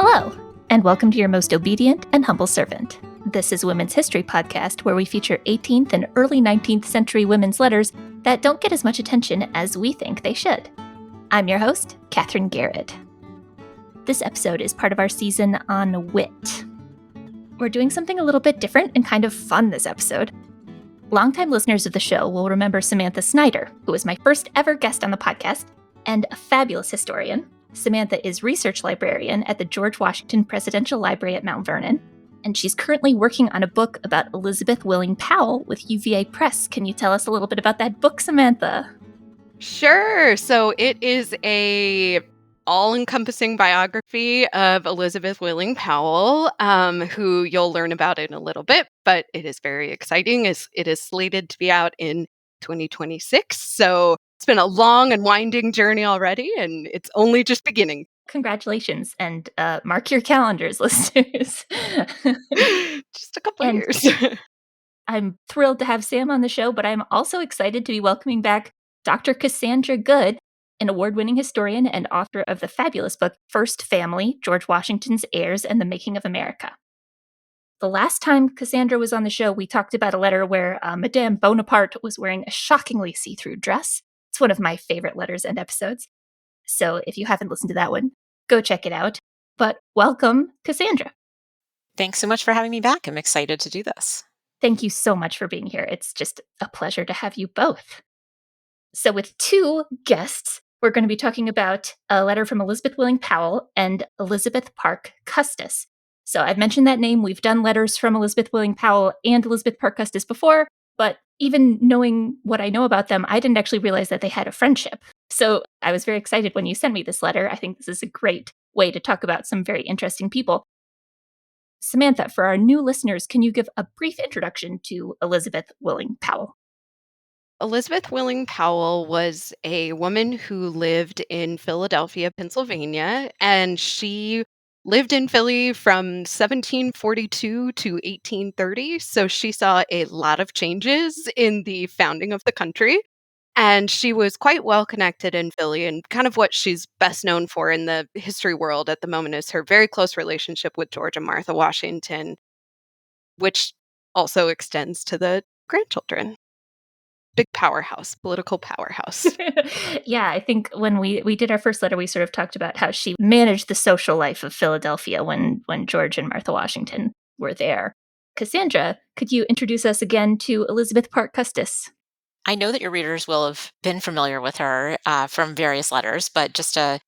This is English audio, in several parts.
Hello, and welcome to your most obedient and humble servant. This is Women's History Podcast, where we feature 18th and early 19th century women's letters that don't get as much attention as we think they should. I'm your host, Katherine Garrett. This episode is part of our season on wit. We're doing something a little bit different and kind of fun this episode. Longtime listeners of the show will remember Samantha Snyder, who was my first ever guest on the podcast, and a fabulous historian. Samantha is research librarian at the George Washington Presidential Library at Mount Vernon, and she's currently working on a book about Elizabeth Willing Powel with UVA Press. Can you tell us a little bit about that book, Samantha? Sure. So it is a all-encompassing biography of Elizabeth Willing Powel, who you'll learn about in a little bit, but it is very exciting as it is slated to be out in 2026. So it's been a long and winding journey already, and it's only just beginning. Congratulations, and mark your calendars, listeners. Just a couple of years. I'm thrilled to have Sam on the show, but I'm also excited to be welcoming back Dr. Cassandra Good, an award-winning historian and author of the fabulous book First Family, George Washington's Heirs and the Making of America. The last time Cassandra was on the show, we talked about a letter where Madame Bonaparte was wearing a shockingly see-through dress. It's one of my favorite letters and episodes. So if you haven't listened to that one, go check it out. But welcome, Cassandra. Thanks so much for having me back. I'm excited to do this. Thank you so much for being here. It's just a pleasure to have you both. So with two guests, we're going to be talking about a letter from Elizabeth Willing Powel and Elizabeth Parke Custis. So I've mentioned that name. We've done letters from Elizabeth Willing Powel and Elizabeth Parke Custis before, but even knowing what I know about them, I didn't actually realize that they had a friendship. So I was very excited when you sent me this letter. I think this is a great way to talk about some very interesting people. Samantha, for our new listeners, can you give a brief introduction to Elizabeth Willing Powel? Elizabeth Willing Powel was a woman who lived in Philadelphia, Pennsylvania, and she lived in Philly from 1742 to 1830. So she saw a lot of changes in the founding of the country. And she was quite well connected in Philly, and kind of what she's best known for in the history world at the moment is her very close relationship with George and Martha Washington, which also extends to the grandchildren. Big powerhouse, political powerhouse. Yeah, I think when we did our first letter, we sort of talked about how she managed the social life of Philadelphia when George and Martha Washington were there. Cassandra, could you introduce us again to Elizabeth Parke Custis? I know that your readers will have been familiar with her from various letters, but just a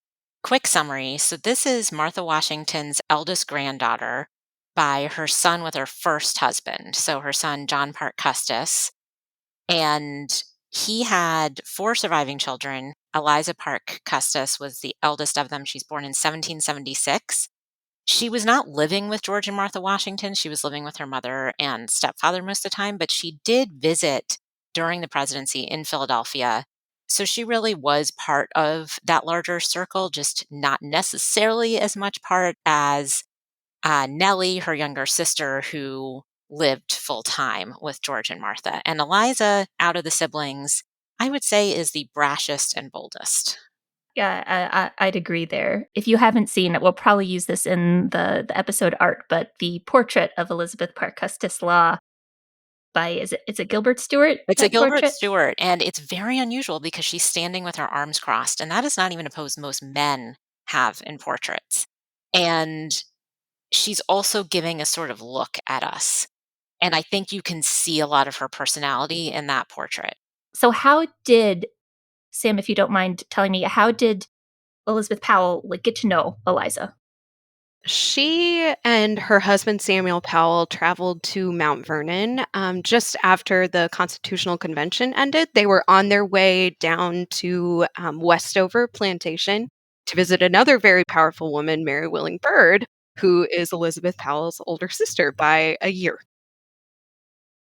quick summary. So this is Martha Washington's eldest granddaughter by her son with her first husband. So her son, John Parke Custis. And he had 4 surviving children. Eliza Parke Custis was the eldest of them. She's born in 1776. She was not living with George and Martha Washington. She was living with her mother and stepfather most of the time, but she did visit during the presidency in Philadelphia. So she really was part of that larger circle, just not necessarily as much part as Nellie, her younger sister, who lived full time with George and Martha. And Eliza, out of the siblings, I would say is the brashest and boldest. Yeah, I'd agree there. If you haven't seen it, we'll probably use this in the episode art, but the portrait of Elizabeth Parke Custis Law by, is it Gilbert Stuart? It's a Gilbert Stuart, and it's very unusual because she's standing with her arms crossed, and that is not even a pose most men have in portraits. And she's also giving a sort of look at us. And I think you can see a lot of her personality in that portrait. So how did, Sam, if you don't mind telling me, how did Elizabeth Powel get to know Eliza? She and her husband, Samuel Powell, traveled to Mount Vernon just after the Constitutional Convention ended. They were on their way down to Westover Plantation to visit another very powerful woman, Mary Willing Bird, who is Elizabeth Powell's older sister by a year.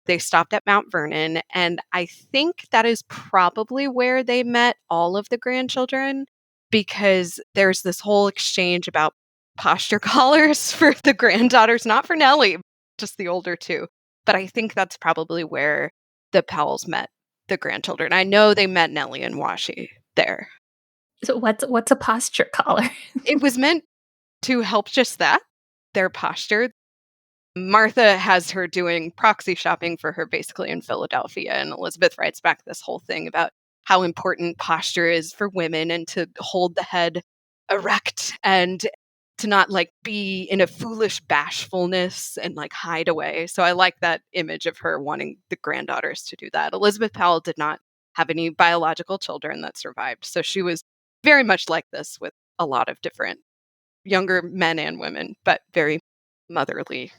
They stopped at Mount Vernon, and I think that is probably where they met all of the grandchildren, because there's this whole exchange about posture collars for the granddaughters, not for Nellie, just the older two. But I think that's probably where the Powells met the grandchildren. I know they met Nellie and Washi there. So what's a posture collar? It was meant to help just that, their posture. Martha has her doing proxy shopping for her basically in Philadelphia. And Elizabeth writes back this whole thing about how important posture is for women and to hold the head erect and to not like be in a foolish bashfulness and like hide away. So I like that image of her wanting the granddaughters to do that. Elizabeth Powell did not have any biological children that survived. So she was very much like this with a lot of different younger men and women, but very motherly.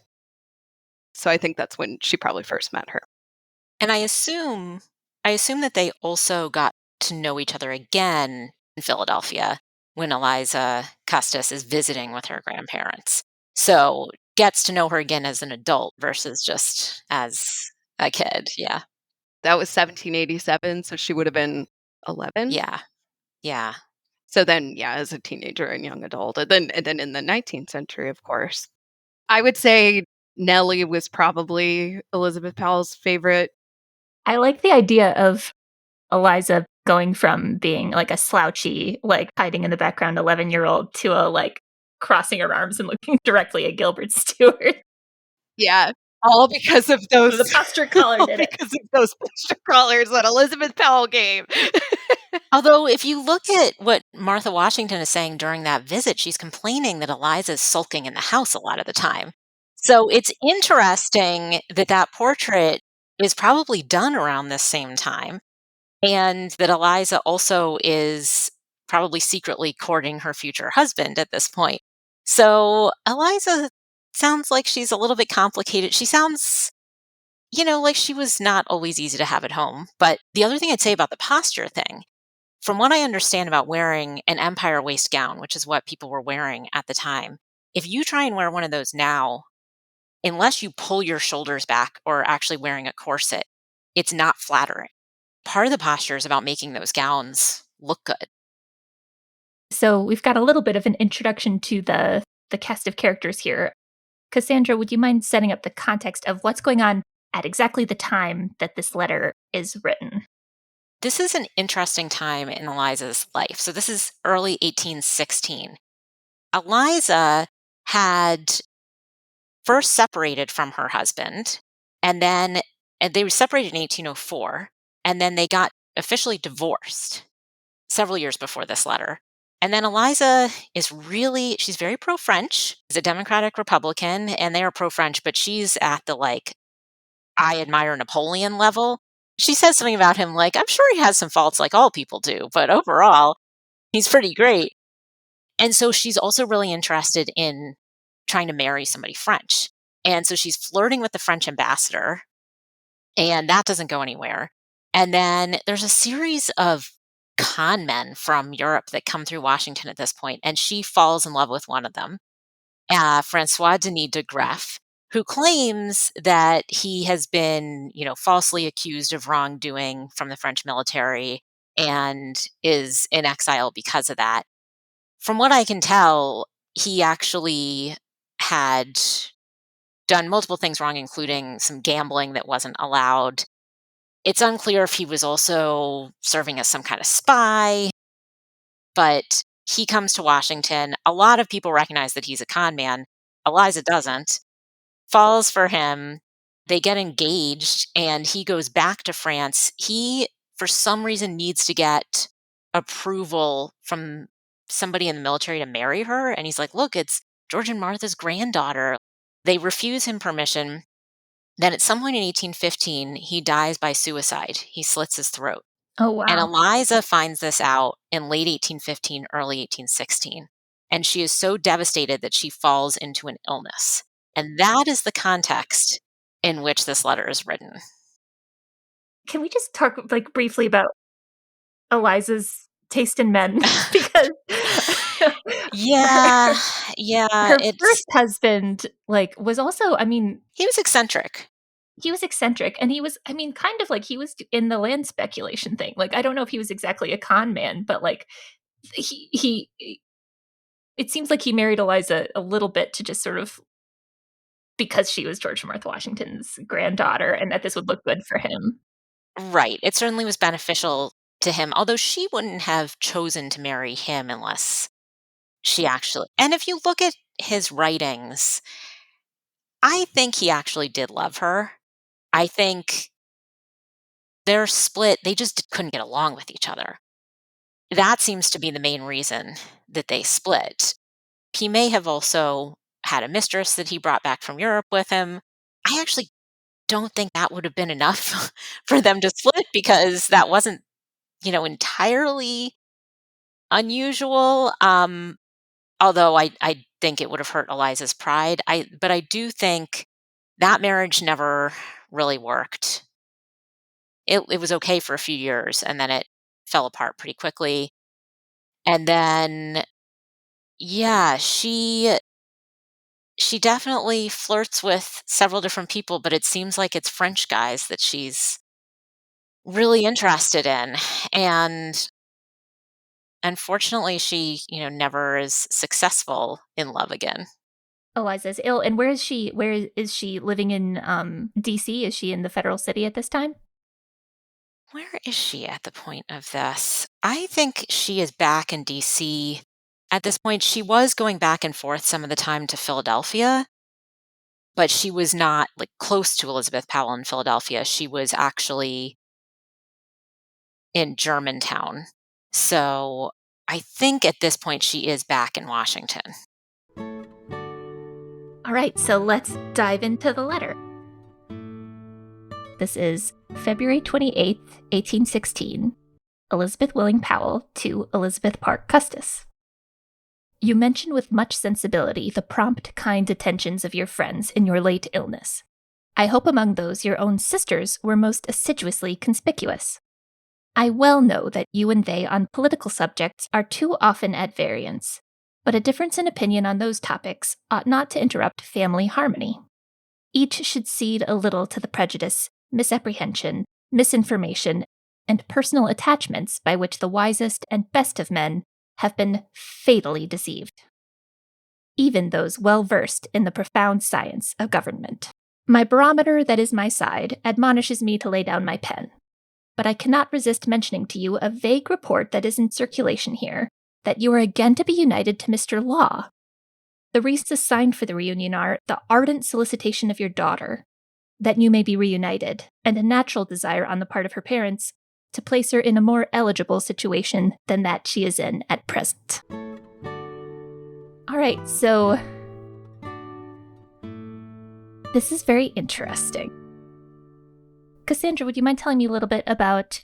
So I think that's when she probably first met her. And I assume that they also got to know each other again in Philadelphia when Eliza Custis is visiting with her grandparents. So gets to know her again as an adult versus just as a kid. Yeah. That was 1787, so she would have been 11. Yeah. Yeah. So then, yeah, as a teenager and young adult, and then in the 19th century, of course, I would say Nellie was probably Elizabeth Powell's favorite. I like the idea of Eliza going from being like a slouchy, like hiding in the background 11-year-old to a like crossing her arms and looking directly at Gilbert Stuart. Yeah, all because of those The posture collar all did it. because of those picture colors that Elizabeth Powell gave. Although, if you look at what Martha Washington is saying during that visit, she's complaining that Eliza's sulking in the house a lot of the time. So it's interesting that that portrait is probably done around this same time, and that Eliza also is probably secretly courting her future husband at this point. So Eliza sounds like she's a little bit complicated. She sounds, like she was not always easy to have at home. But the other thing I'd say about the posture thing, from what I understand about wearing an empire waist gown, which is what people were wearing at the time, if you try and wear one of those now, unless you pull your shoulders back or actually wearing a corset, it's not flattering. Part of the posture is about making those gowns look good. So we've got a little bit of an introduction to the cast of characters here. Cassandra, would you mind setting up the context of what's going on at exactly the time that this letter is written? This is an interesting time in Eliza's life. So this is early 1816. Eliza had first separated from her husband, and they were separated in 1804, and then they got officially divorced several years before this letter. And then Eliza she's very pro French. She's a Democratic Republican, and they are pro French, but she's at the like, I admire Napoleon level. She says something about him like, I'm sure he has some faults like all people do, but overall, he's pretty great. And so she's also really interested in trying to marry somebody French. And so she's flirting with the French ambassador, and that doesn't go anywhere. And then there's a series of con men from Europe that come through Washington at this point, and she falls in love with one of them, Francois Denis de Greff, who claims that he has been, falsely accused of wrongdoing from the French military and is in exile because of that. From what I can tell, he actually had done multiple things wrong, including some gambling that wasn't allowed. It's unclear if he was also serving as some kind of spy, but he comes to Washington. A lot of people recognize that he's a con man. Eliza doesn't. Falls for him. They get engaged, and he goes back to France. He, for some reason, needs to get approval from somebody in the military to marry her. And he's like, look, it's George and Martha's granddaughter. They refuse him permission. Then at some point in 1815, he dies by suicide. He slits his throat. Oh, And wow. Eliza finds this out in late 1815, early 1816. And she is so devastated that she falls into an illness. And that is the context in which this letter is written. Can we just talk like briefly about Eliza's taste in men? Because Yeah, yeah, her it's first husband like was also, I mean, he was eccentric. he was eccentric, and he was, I mean, kind of like he was in the land speculation thing. Like I don't know if he was exactly a con man, but like he it seems like he married Eliza a little bit to just sort of because she was George and Martha Washington's granddaughter and that this would look good for him. Right. It certainly was beneficial to him, although she wouldn't have chosen to marry him unless She actually, and if you look at his writings, I think he actually did love her. I think their split, they just couldn't get along with each other. That seems to be the main reason that they split. He may have also had a mistress that he brought back from Europe with him. I actually don't think that would have been enough for them to split because that wasn't, entirely unusual. Although I think it would have hurt Eliza's pride. But I do think that marriage never really worked. It was okay for a few years and then it fell apart pretty quickly. And then yeah, she definitely flirts with several different people, but it seems like it's French guys that she's really interested in. And unfortunately, she, never is successful in love again. Eliza's ill, and where is she? Where is she living in DC? Is she in the federal city at this time? Where is she at the point of this? I think she is back in DC. At this point, she was going back and forth some of the time to Philadelphia, but she was not like close to Elizabeth Powell in Philadelphia. She was actually in Germantown. So I think at this point she is back in Washington. All right, so let's dive into the letter. This is February 28th, 1816. Elizabeth Willing Powell to Elizabeth Parke Custis. You mention with much sensibility the prompt, kind attentions of your friends in your late illness. I hope among those your own sisters were most assiduously conspicuous. I well know that you and they on political subjects are too often at variance, but a difference in opinion on those topics ought not to interrupt family harmony. Each should cede a little to the prejudice, misapprehension, misinformation, and personal attachments by which the wisest and best of men have been fatally deceived, even those well versed in the profound science of government. My barometer that is my side admonishes me to lay down my pen, but I cannot resist mentioning to you a vague report that is in circulation here, that you are again to be united to Mr. Law. The reasons assigned for the reunion are the ardent solicitation of your daughter, that you may be reunited, and a natural desire on the part of her parents to place her in a more eligible situation than that she is in at present. All right, so this is very interesting. Cassandra, would you mind telling me a little bit about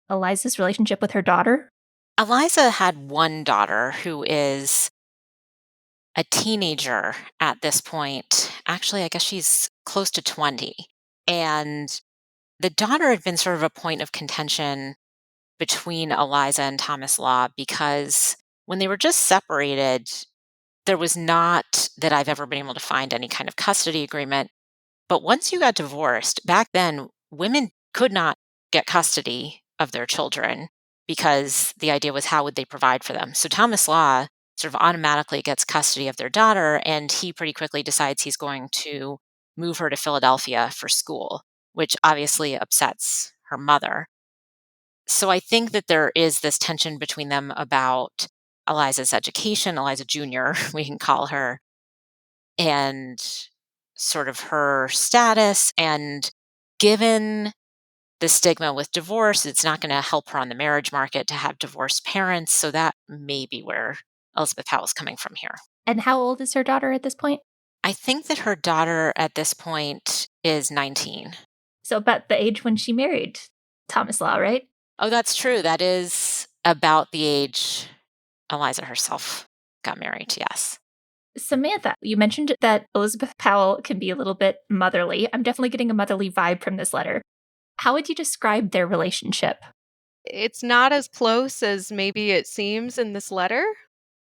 Eliza's relationship with her daughter? Eliza had one daughter who is a teenager at this point. Actually, I guess she's close to 20. And the daughter had been sort of a point of contention between Eliza and Thomas Law because when they were just separated, there was not that I've ever been able to find any kind of custody agreement. But once you got divorced, back then, women could not get custody of their children because the idea was how would they provide for them? So Thomas Law sort of automatically gets custody of their daughter, and he pretty quickly decides he's going to move her to Philadelphia for school, which obviously upsets her mother. So I think that there is this tension between them about Eliza's education, Eliza Jr., we can call her, and sort of her status. And given the stigma with divorce, it's not going to help her on the marriage market to have divorced parents. So that may be where Elizabeth Powell's coming from here. And how old is her daughter at this point? I think that her daughter at this point is 19. So about the age when she married Thomas Law, right? Oh, that's true. That is about the age Eliza herself got married, yes. Samantha, you mentioned that Elizabeth Powell can be a little bit motherly. I'm definitely getting a motherly vibe from this letter. How would you describe their relationship? It's not as close as maybe it seems in this letter.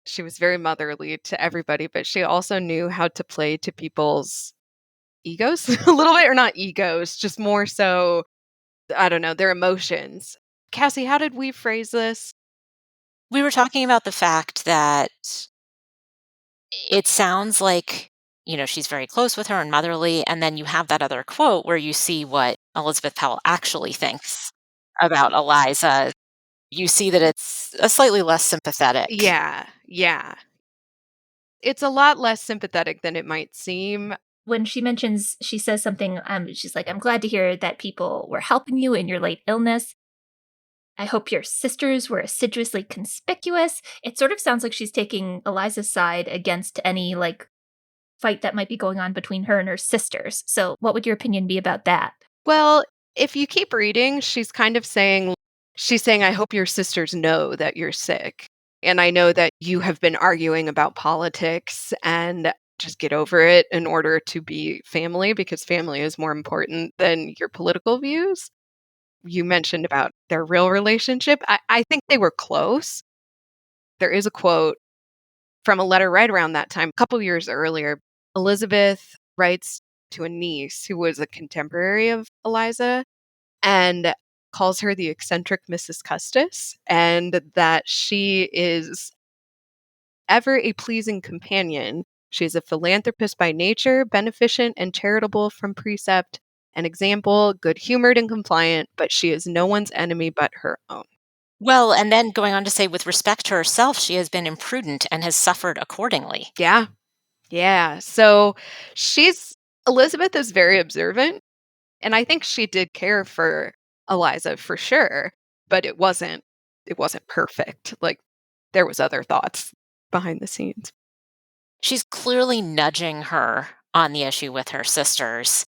She was very motherly to everybody, but she also knew how to play to people's egos a little bit, or not egos, just more so, I don't know, their emotions. Cassie, how did we phrase this? We were talking about the fact that it sounds like, she's very close with her and motherly. And then you have that other quote where you see what Elizabeth Powell actually thinks about Eliza. You see that it's a slightly less sympathetic. Yeah. Yeah. It's a lot less sympathetic than it might seem. When she says something, she's like, I'm glad to hear that people were helping you in your late illness. I hope your sisters were assiduously conspicuous. It sort of sounds like she's taking Eliza's side against any, like, fight that might be going on between her and her sisters. So, what would your opinion be about that? Well, if you keep reading, she's saying, I hope your sisters know that you're sick. And I know that you have been arguing about politics and just get over it in order to be family because family is more important than your political views. You mentioned about their real relationship. I think they were close. There is a quote from a letter right around that time, a couple years earlier. Elizabeth writes to a niece who was a contemporary of Eliza and calls her the eccentric Mrs. Custis, and that she is ever a pleasing companion. She is a philanthropist by nature, beneficent and charitable from precept, an example, good humored and compliant, but she is no one's enemy but her own. Well, and then going on to say, with respect to herself, she has been imprudent and has suffered accordingly. Yeah. Yeah. So she's Elizabeth is very observant. And I think she did care for Eliza for sure, but it wasn't perfect. Like there was other thoughts behind the scenes. She's clearly nudging her on the issue with her sisters.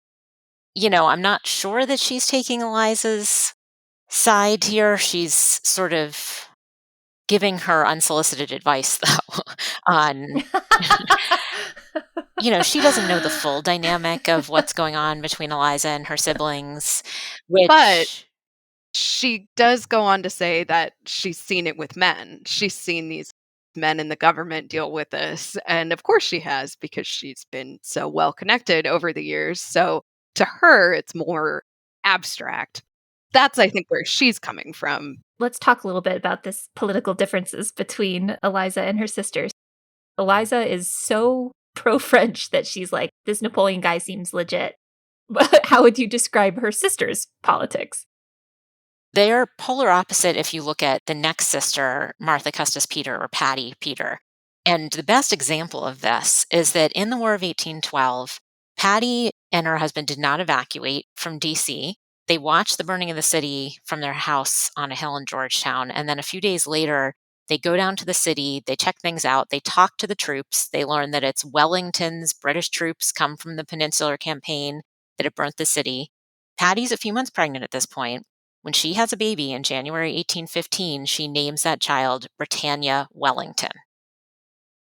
I'm not sure that she's taking Eliza's side here. She's sort of giving her unsolicited advice, though, on, she doesn't know the full dynamic of what's going on between Eliza and her siblings, But which she does go on to say that she's seen it with men. She's seen these men in the government deal with this. And of course she has because she's been so well connected over the years. So to her, it's more abstract. That's, I think, where she's coming from. Let's talk a little bit about this political differences between Eliza and her sisters. Eliza is so pro-French that she's like, this Napoleon guy seems legit. But how would you describe her sister's politics? they are polar opposite if you look at the next sister, Martha Custis Peter or Patty Peter. And the best example of this is that in the War of 1812, Patty and her husband did not evacuate from DC. They watched the burning of the city from their house on a hill in Georgetown. And then a few days later, they go down to the city, they check things out, they talk to the troops, they learn that it's Wellington's British troops come from the Peninsular Campaign that have burnt the city. Patty's a few months pregnant at this point. When she has a baby in January 1815, she names that child Britannia Wellington.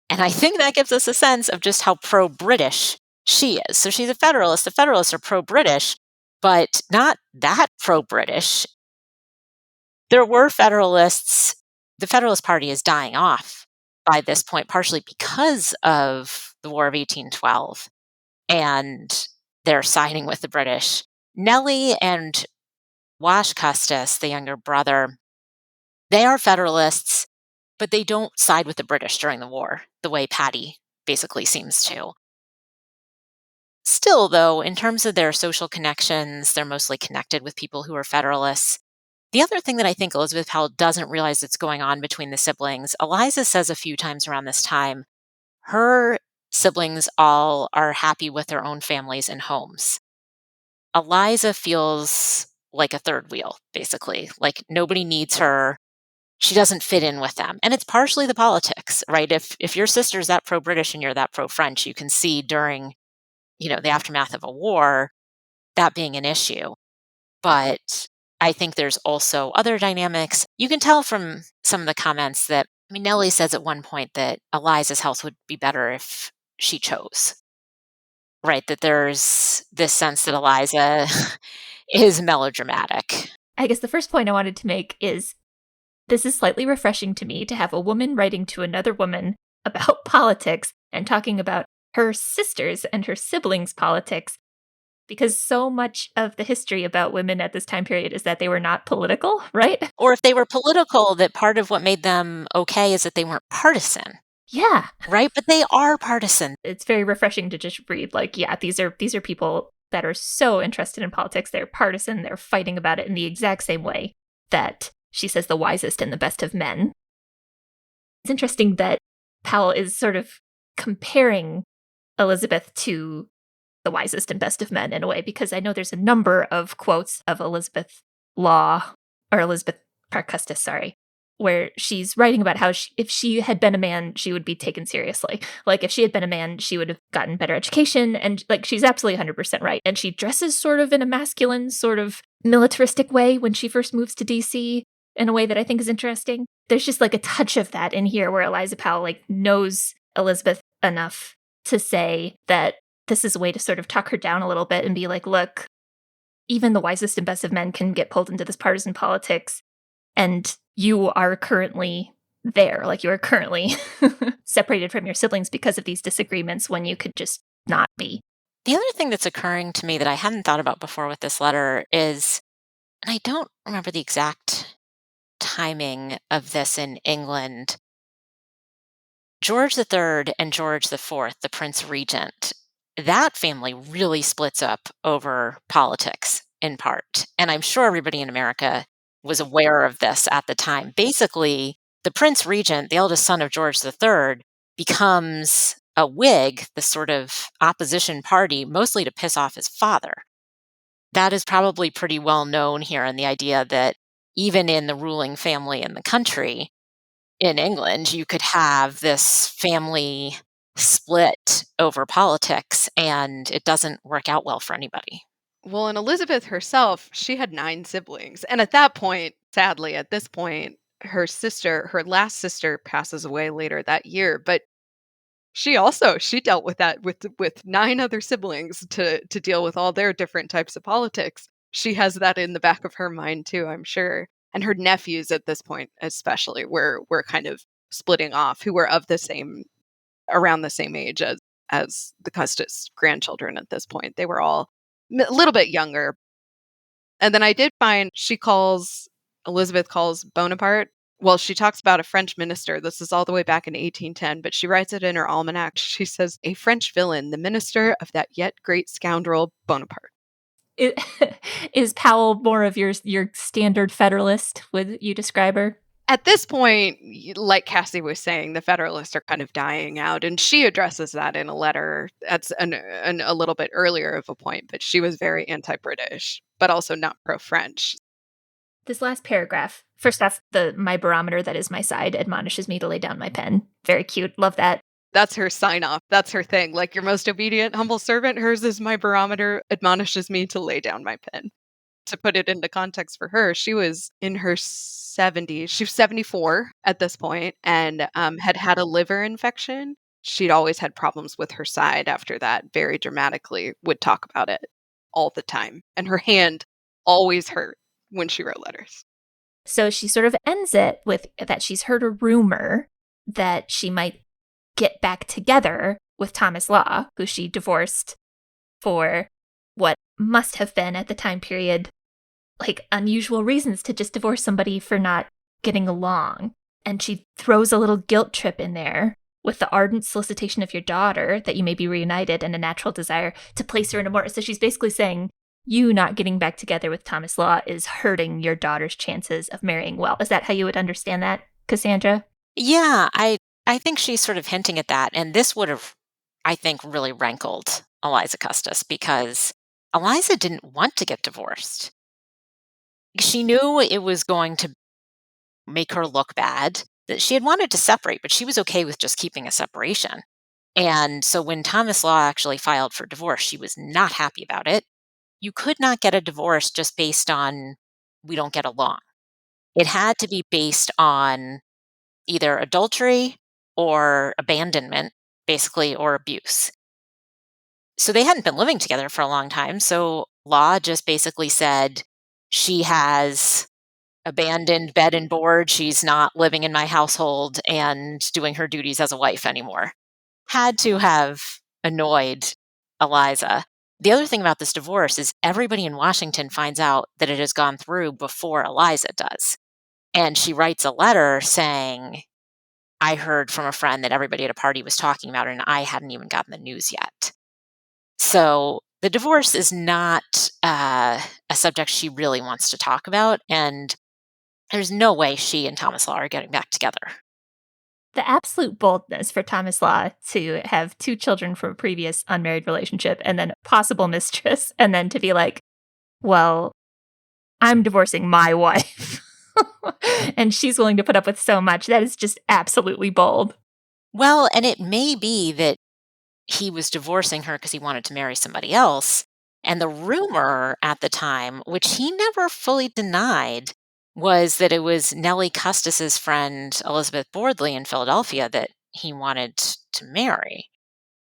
And I think that gives us a sense of just how pro-British she is. So she's a Federalist. The Federalists are pro-British, but not that pro-British. There were Federalists. The Federalist Party is dying off by this point, partially because of the War of 1812, and they're siding with the British. Nellie and Wash Custis, the younger brother, they are Federalists, but they don't side with the British during the war, the way Patty basically seems to. Still, though, in terms of their social connections, they're mostly connected with people who are Federalists. The other thing that I think Elizabeth Powell doesn't realize that's going on between the siblings, Eliza says a few times around this time, her siblings all are happy with their own families and homes. Eliza feels like a third wheel, basically. Like nobody needs her. She doesn't fit in with them. And it's partially the politics, right? If your sister's that pro-British and you're that pro-French, you can see during, the aftermath of a war, that being an issue. But I think there's also other dynamics. You can tell from some of the comments that, Nellie says at one point that Eliza's health would be better if she chose, right? That there's this sense that Eliza is melodramatic. I guess the first point I wanted to make is this is slightly refreshing to me to have a woman writing to another woman about politics and talking about her sisters and her siblings' politics, because so much of the history about women at this time period is that they were not political, right? Or if they were political, that part of what made them okay is that they weren't partisan. Yeah. Right? But they are partisan. It's very refreshing to just read, like, yeah, these are people that are so interested in politics. They're partisan. They're fighting about it in the exact same way that she says the wisest and the best of men. It's interesting that Powell is sort of comparing Elizabeth to the wisest and best of men in a way, because I know there's a number of quotes of Elizabeth Elizabeth Parke Custis, sorry, where she's writing about how if she had been a man, she would be taken seriously. Like, if she had been a man, she would have gotten better education. And, like, she's absolutely 100% right. And she dresses sort of in a masculine, sort of militaristic way when she first moves to DC in a way that I think is interesting. There's just, like, a touch of that in here where Eliza Powell, like, knows Elizabeth enough to say that this is a way to sort of talk her down a little bit and be like, look, even the wisest and best of men can get pulled into this partisan politics. And you are currently there. Like, you are currently separated from your siblings because of these disagreements when you could just not be. The other thing that's occurring to me that I hadn't thought about before with this letter is, and I don't remember the exact timing of this in England, George III and George IV, the Prince Regent, that family really splits up over politics in part. And I'm sure everybody in America was aware of this at the time. Basically, the Prince Regent, the eldest son of George III, becomes a Whig, the sort of opposition party, mostly to piss off his father. That is probably pretty well known here, in the idea that even in the ruling family in the country, in England, you could have this family split over politics, and it doesn't work out well for anybody. Well, and Elizabeth herself, she had 9 siblings. And at that point, sadly, at this point, her last sister passes away later that year, but she dealt with that with 9 other siblings to deal with all their different types of politics. She has that in the back of her mind too, I'm sure. And her nephews at this point especially were kind of splitting off, who were of the same around the same age as the Custis grandchildren at this point. They were all a little bit younger. And then I did find Elizabeth calls Bonaparte. Well, she talks about a French minister. This is all the way back in 1810, but she writes it in her almanac. She says, "A French villain, the minister of that yet great scoundrel Bonaparte." Is Powell more of your standard Federalist, would you describe her? At this point, like Cassie was saying, the Federalists are kind of dying out, and she addresses that in a letter. That's a little bit earlier of a point, but she was very anti-British, but also not pro-French. This last paragraph, first off, my barometer that is my side admonishes me to lay down my pen. Very cute. Love that. That's her sign off. That's her thing. Like, your most obedient, humble servant. Hers is my barometer admonishes me to lay down my pen. To put it into context for her, she was in her 70s. She was 74 at this point and had a liver infection. She'd always had problems with her side after that, very dramatically, would talk about it all the time. And her hand always hurt when she wrote letters. So she sort of ends it with that she's heard a rumor that she might get back together with Thomas Law, who she divorced for what must have been at the time period, like, unusual reasons to just divorce somebody for not getting along. And she throws a little guilt trip in there with the ardent solicitation of your daughter that you may be reunited and a natural desire to place her in a more. So she's basically saying, you not getting back together with Thomas Law is hurting your daughter's chances of marrying well. Is that how you would understand that, Cassandra? Yeah, I think she's sort of hinting at that. And this would have, I think, really rankled Eliza Custis, because Eliza didn't want to get divorced. She knew it was going to make her look bad, that she had wanted to separate, but she was okay with just keeping a separation. And so when Thomas Law actually filed for divorce, she was not happy about it. You could not get a divorce just based on, we don't get along. It had to be based on either adultery or abandonment, basically, or abuse. So they hadn't been living together for a long time. So Law just basically said, she has abandoned bed and board. She's not living in my household and doing her duties as a wife anymore. Had to have annoyed Eliza. The other thing about this divorce is everybody in Washington finds out that it has gone through before Eliza does. And she writes a letter saying, I heard from a friend that everybody at a party was talking about it, and I hadn't even gotten the news yet. So the divorce is not a subject she really wants to talk about, and there's no way she and Thomas Law are getting back together. The absolute boldness for Thomas Law to have 2 children from a previous unmarried relationship and then a possible mistress, and then to be like, "Well, I'm divorcing my wife." And she's willing to put up with so much. That is just absolutely bold. Well, and it may be that he was divorcing her because he wanted to marry somebody else. And the rumor at the time, which he never fully denied, was that it was Nellie Custis's friend Elizabeth Bordley in Philadelphia that he wanted to marry.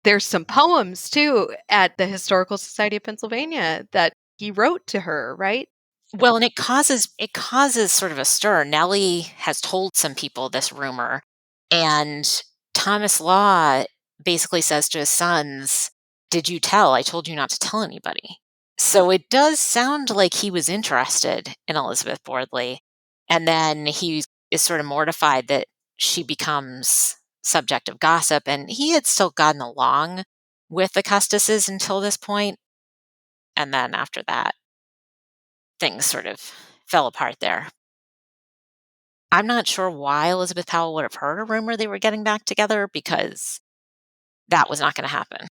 There's some poems too at the Historical Society of Pennsylvania that he wrote to her, right? Well, and it causes sort of a stir. Nellie has told some people this rumor, and Thomas Law basically says to his sons, "Did you tell? I told you not to tell anybody." So it does sound like he was interested in Elizabeth Bordley, and then he is sort of mortified that she becomes subject of gossip, and he had still gotten along with the Custises until this point, and then after that things sort of fell apart there. I'm not sure why Elizabeth Powell would have heard a rumor they were getting back together because that was not going to happen.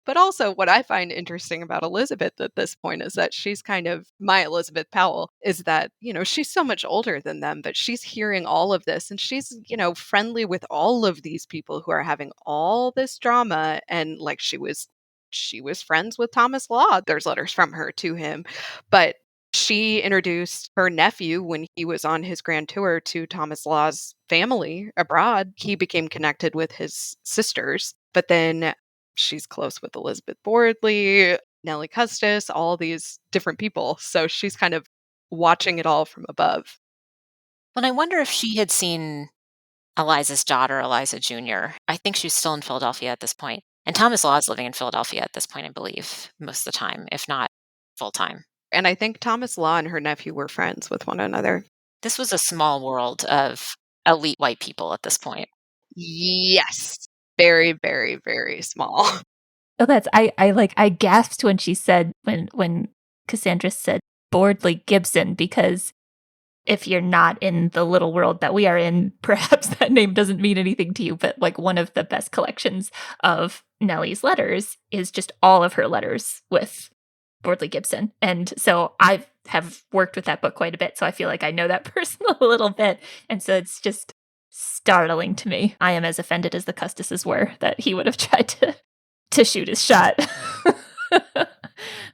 But also, what I find interesting about Elizabeth at this point is that she's kind of my Elizabeth Powell is that, she's so much older than them, but she's hearing all of this and she's, friendly with all of these people who are having all this drama. And like she was friends with Thomas Law. There's letters from her to him. But she introduced her nephew when he was on his grand tour to Thomas Law's family abroad. He became connected with his sisters. But then she's close with Elizabeth Bordley, Nellie Custis, all these different people. So she's kind of watching it all from above. And I wonder if she had seen Eliza's daughter, Eliza Jr. I think she's still in Philadelphia at this point. And Thomas Law is living in Philadelphia at this point, I believe, most of the time, if not full time. And I think Thomas Law and her nephew were friends with one another. This was a small world of elite white people at this point. Yes. Very, very, very small. Oh, I gasped when she said when Cassandra said Bordley Gibson, because if you're not in the little world that we are in, perhaps that name doesn't mean anything to you, but like one of the best collections of Nellie's letters is just all of her letters with Bordley Gibson. And so I have worked with that book quite a bit, so I feel like I know that person a little bit. And so it's just startling to me. I am as offended as the Custises were that he would have tried to shoot his shot.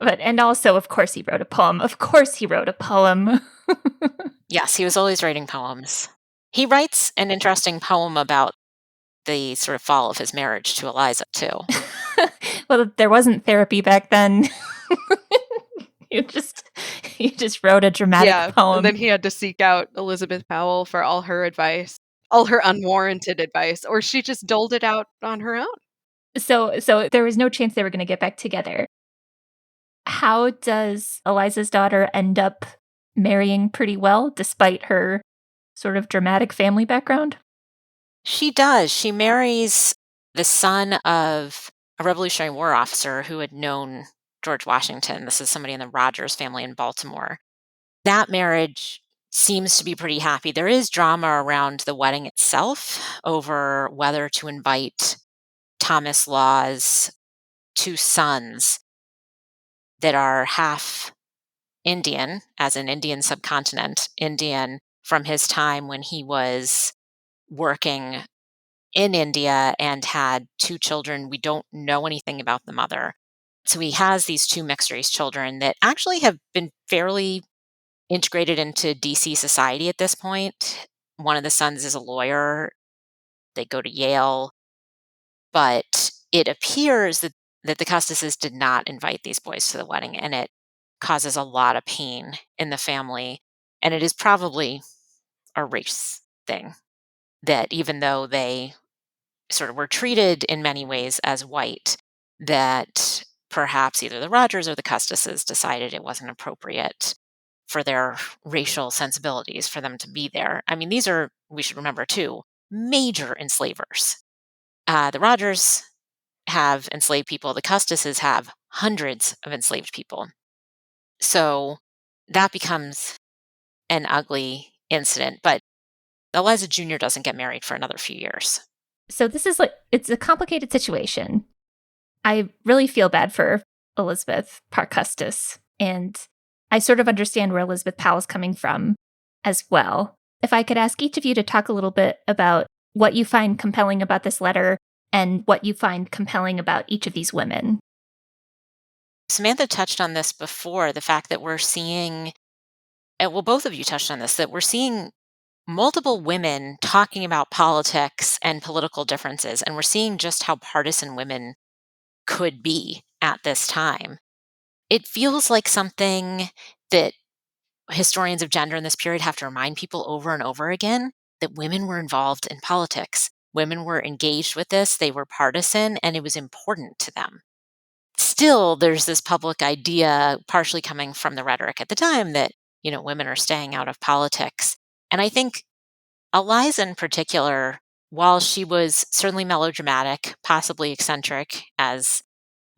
And also, of course, he wrote a poem. Of course, he wrote a poem. Yes, he was always writing poems. He writes an interesting poem about the sort of fall of his marriage to Eliza, too. Well, there wasn't therapy back then. you just wrote a dramatic poem. And then he had to seek out Elizabeth Powell for all her advice, all her unwarranted advice, or she just doled it out on her own. So there was no chance they were going to get back together. How does Eliza's daughter end up marrying pretty well, despite her sort of dramatic family background? She does. She marries the son of a Revolutionary War officer who had known George Washington. This is somebody in the Rogers family in Baltimore. That marriage seems to be pretty happy. There is drama around the wedding itself over whether to invite Thomas Law's 2 sons that are half Indian, as in Indian subcontinent, Indian from his time when he was working in India and had 2 children. We don't know anything about the mother. So he has these 2 mixed race children that actually have been fairly integrated into DC society at this point. One of the sons is a lawyer. They go to Yale. But it appears that the Custises did not invite these boys to the wedding, and it causes a lot of pain in the family. And it is probably a race thing that even though they sort of were treated in many ways as white, that perhaps either the Rogers or the Custises decided it wasn't appropriate for their racial sensibilities for them to be there. I mean, these are, we should remember too, major enslavers. The Rogers have enslaved people, the Custises have hundreds of enslaved people. So that becomes an ugly incident. But Eliza Jr. doesn't get married for another few years. So this is it's a complicated situation. I really feel bad for Elizabeth Parke Custis, and I sort of understand where Elizabeth Powell's coming from as well. If I could ask each of you to talk a little bit about what you find compelling about this letter and what you find compelling about each of these women. Samantha touched on this before, the fact that we're seeing, well, both of you touched on this, that we're seeing multiple women talking about politics and political differences, and we're seeing just how partisan women could be at this time. It feels like something that historians of gender in this period have to remind people over and over again, that women were involved in politics. Women were engaged with this, they were partisan, and it was important to them. Still, there's this public idea, partially coming from the rhetoric at the time, that, women are staying out of politics. And I think Eliza in particular, while she was certainly melodramatic, possibly eccentric, as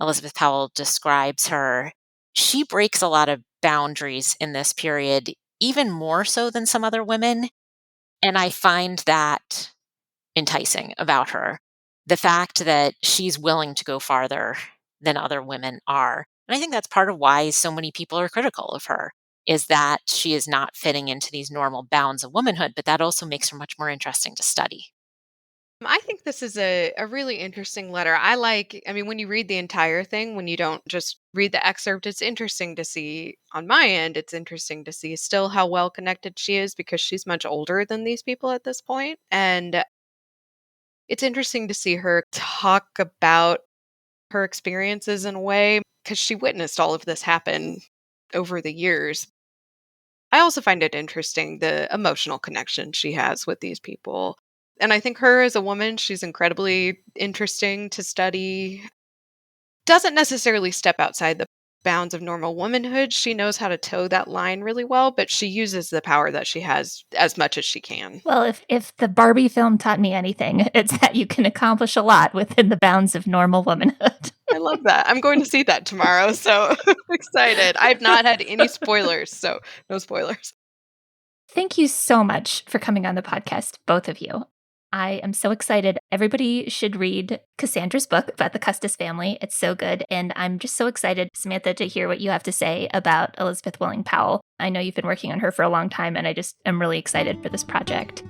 Elizabeth Powell describes her, she breaks a lot of boundaries in this period, even more so than some other women. And I find that enticing about her. The fact that she's willing to go farther than other women are. And I think that's part of why so many people are critical of her, is that she is not fitting into these normal bounds of womanhood, but that also makes her much more interesting to study. I think this is a really interesting letter. When you read the entire thing, when you don't just read the excerpt, it's interesting to see, on my end, it's interesting to see still how well connected she is, because she's much older than these people at this point. And it's interesting to see her talk about her experiences in a way, because she witnessed all of this happen over the years. I also find it interesting the emotional connection she has with these people. And I think her as a woman, she's incredibly interesting to study. Doesn't necessarily step outside the bounds of normal womanhood. She knows how to toe that line really well, but she uses the power that she has as much as she can. Well, if the Barbie film taught me anything, it's that you can accomplish a lot within the bounds of normal womanhood. I love that. I'm going to see that tomorrow, so excited. I've not had any spoilers, so no spoilers. Thank you so much for coming on the podcast, both of you. I am so excited. Everybody should read Cassandra's book about the Custis family. It's so good. And I'm just so excited, Samantha, to hear what you have to say about Elizabeth Willing Powell. I know you've been working on her for a long time, and I just am really excited for this project.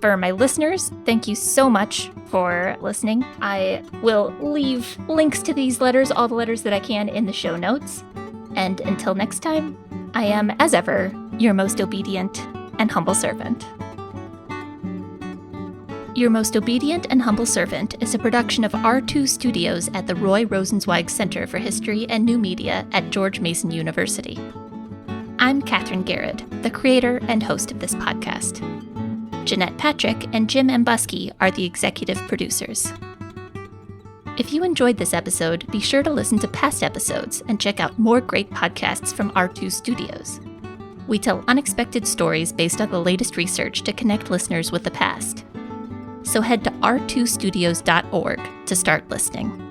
For my listeners, thank you so much for listening. I will leave links to these letters, all the letters that I can, in the show notes. And until next time, I am, as ever, your most obedient and humble servant. Your Most Obedient and Humble Servant is a production of R2 Studios at the Roy Rosenzweig Center for History and New Media at George Mason University. I'm Katherine Garrett, the creator and host of this podcast. Jeanette Patrick and Jim Mbusky are the executive producers. If you enjoyed this episode, be sure to listen to past episodes and check out more great podcasts from R2 Studios. We tell unexpected stories based on the latest research to connect listeners with the past. So head to r2studios.org to start listening.